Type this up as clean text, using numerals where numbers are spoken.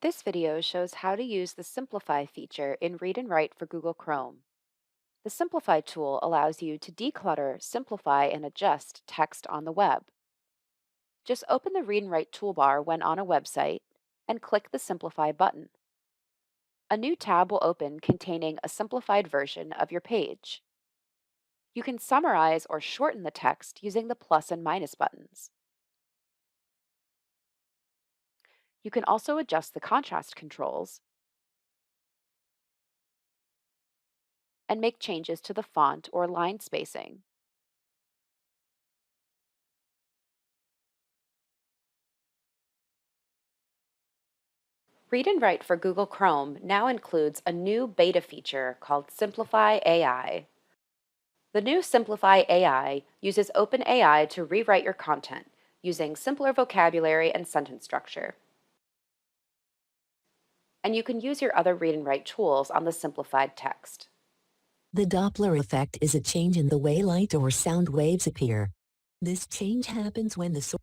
This video shows how to use the Simplify feature in Read and Write for Google Chrome. The Simplify tool allows you to declutter, simplify, and adjust text on the web. Just open the Read and Write toolbar when on a website and click the Simplify button. A new tab will open containing a simplified version of your page. You can summarize or shorten the text using the plus and minus buttons. You can also adjust the contrast controls and make changes to the font or line spacing. Read and Write for Google Chrome now includes a new beta feature called Simplify AI. The new Simplify AI uses OpenAI to rewrite your content using simpler vocabulary and sentence structure. And you can use your other Read and Write tools on the simplified text. The Doppler effect is a change in the way light or sound waves appear. This change happens when the source